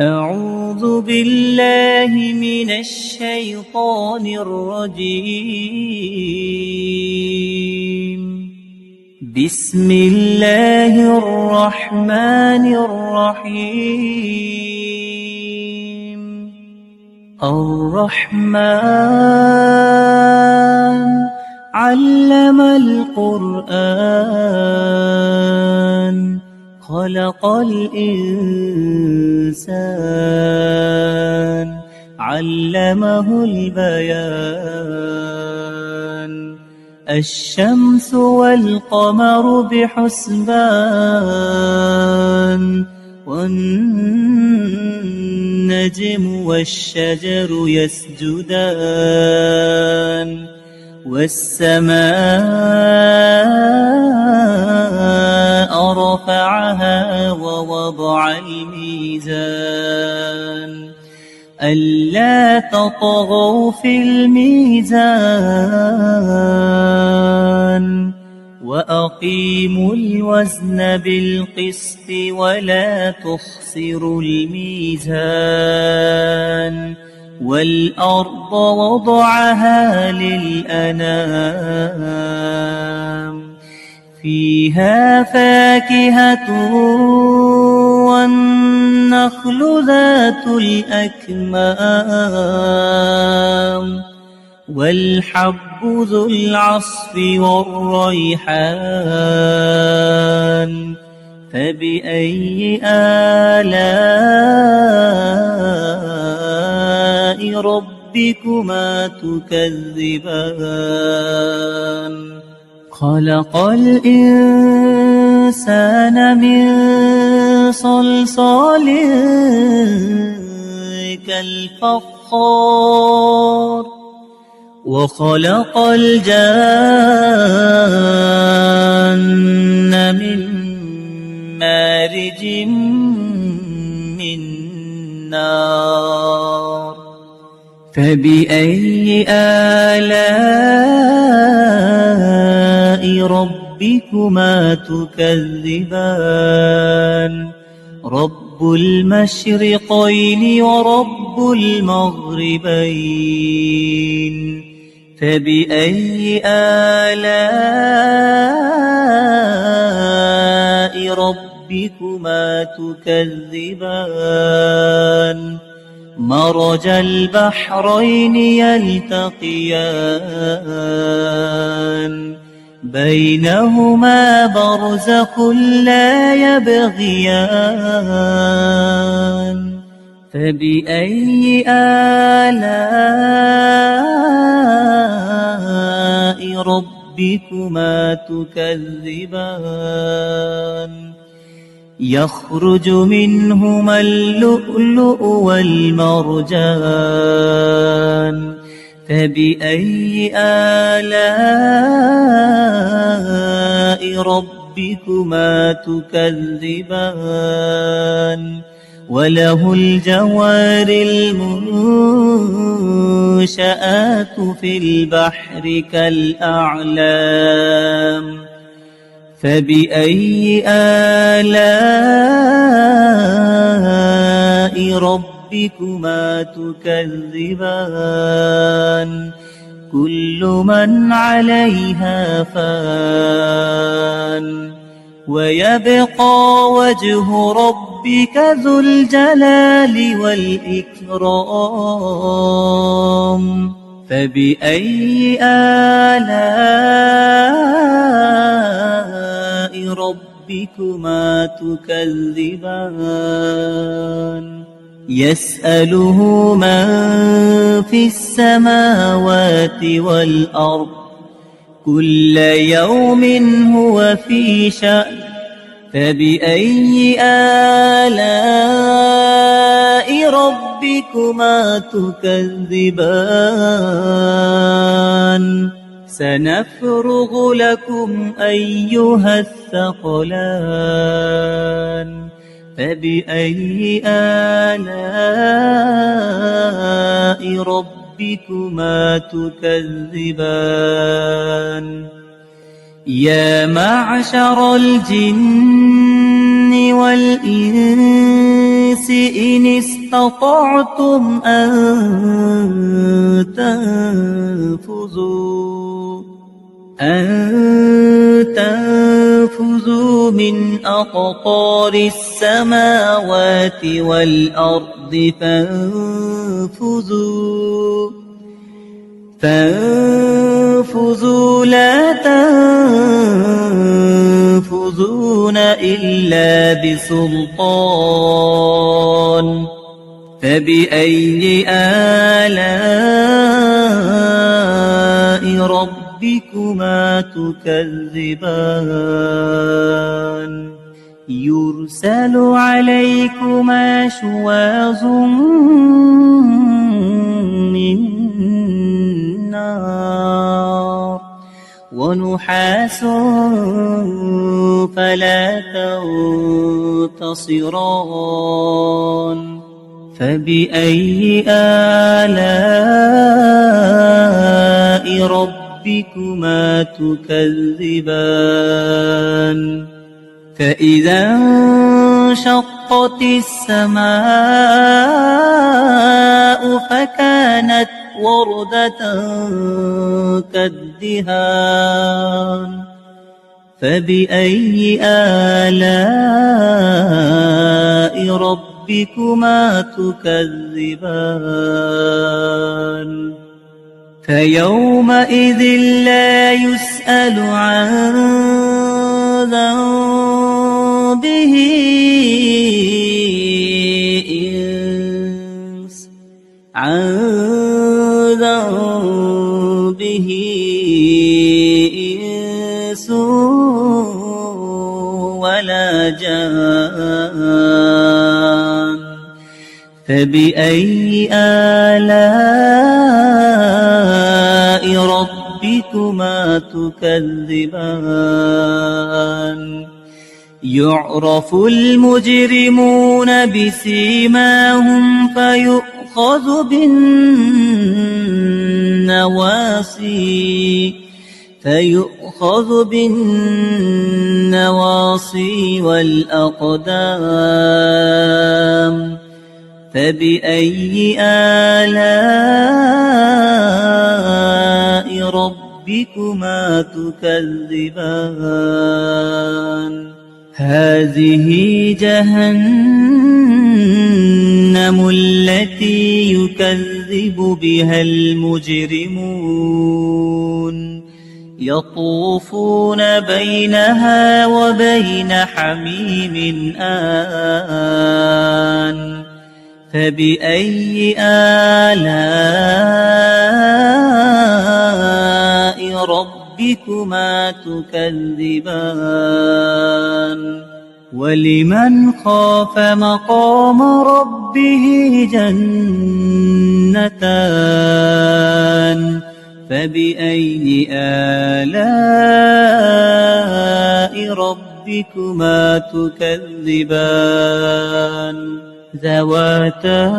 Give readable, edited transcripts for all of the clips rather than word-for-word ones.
أعوذ بالله من الشيطان الرجيم. بسم الله الرحمن الرحيم. الرحمن علم القرآن خلق الإنسان علمه البيان. الشمس والقمر بحسبان والنجم والشجر يسجدان والسماء رفعها ووضع الميزان ألا تطغوا في الميزان وأقيموا الوزن بالقسط ولا تخسروا الميزان. والأرض وضعها للأنام فيها فاكهة والنخل ذات الأكمام والحب ذو العصف والريحان. فبأي آلاء ربكما تكذبان؟ خلق الإنسان من صلصال كالفخار وخلق الجان من مارج من نار. فبأي آلاء ربكما تكذبان؟ رب المشرقين ورب المغربين. فبأي آلاء ربكما تكذبان؟ مرج البحرين يلتقيان بينهما برزخ لا يبغيان. فبأي آلاء ربكما تكذبان؟ يخرج منهما اللؤلؤ والمرجان. فبأي آلاء ربكما تكذبان؟ وله الجوار المنشآت في البحر كالأعلام. فبأي آلاء ربكما تكذبان؟ كل من عليها فان ويبقى وجه ربك ذو الجلال والإكرام. فبأي آلاء ربكما تكذبان؟ يسأله من في السماوات والأرض كل يوم هو في شأن. فبأي آلاء ربكما تكذبان؟ سنفرغ لكم أيها الثقلان. فبأي آلاء ربكما تكذبان؟ يا معشر الجن والإنس الإنس إن استطعتم أن تنفذوا من أقطار السماوات والأرض فانفذوا لا تنفذون إلا بسلطان فبأي آلاء ربكما تكذبان يرسل عليكما شواظ من نار ونحاس فلا تنتصران فبأي آلاء ربكما تكذبان فإذا انشقت السماء فكانت وردة كالدهان فبأي آلاء ربكما تكذبان فيومئذ لا يسأل عن ذنبه إنس ولا جان فبأي آلاء ربكما تكذبان يعرف المجرمون بسيماهم فيؤخذ بالنواصي والأقدام فبأي آلاء ربكما تكذبان هذه جهنم التي يكذب بها المجرمون يطوفون بينها وبين حميم آن فبأي آلاء ربكما تكذبان ولمن خاف مقام ربه جنتان فبأي آلاء ربكما تكذبان ذواتا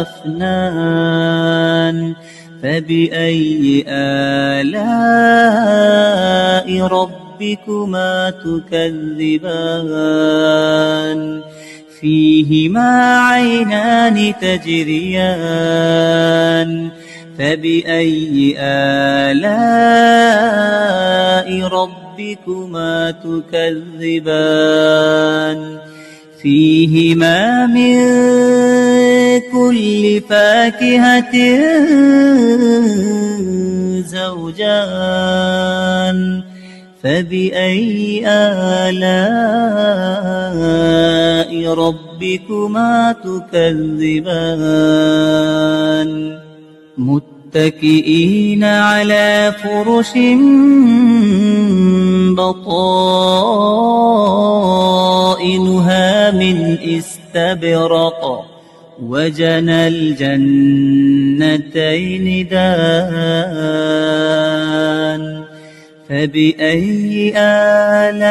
أفنان فبأي آلاء ربكما تكذبان فيهما عينان تجريان فبأي آلاء ربكما تكذبان فيهما من كل فاكهة زوجان فبأي آلاء ربكما تكذبان متكئين على فرش بطائنها من استبرق وجنى الجنتين دان فبأي آلاء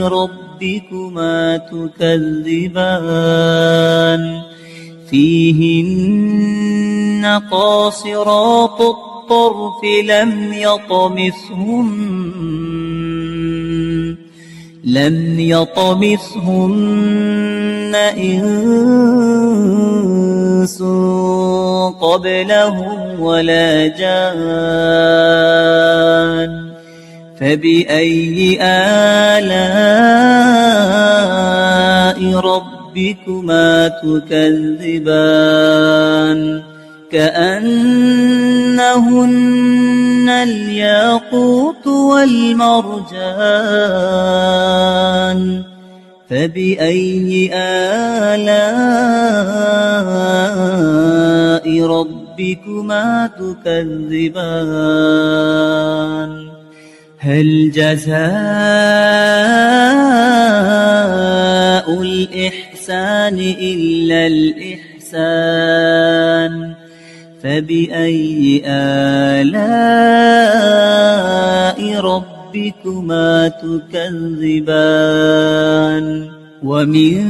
ربكما تكذبان فيهن قاصرات الطرف لم يطمثهن إنس قبلهم ولا جان فبأي آلاء ربكما تكذبان كأنهن الياقوت والمرجان فبأي آلاء ربكما تكذبان هل جزاء الإحسان إلا الإحسان فبأي آلاء ربكما تكذبان ومن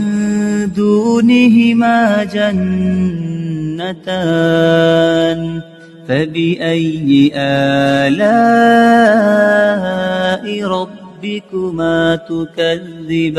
دونهما جنتان فبأي آلاء ربكما تكذبان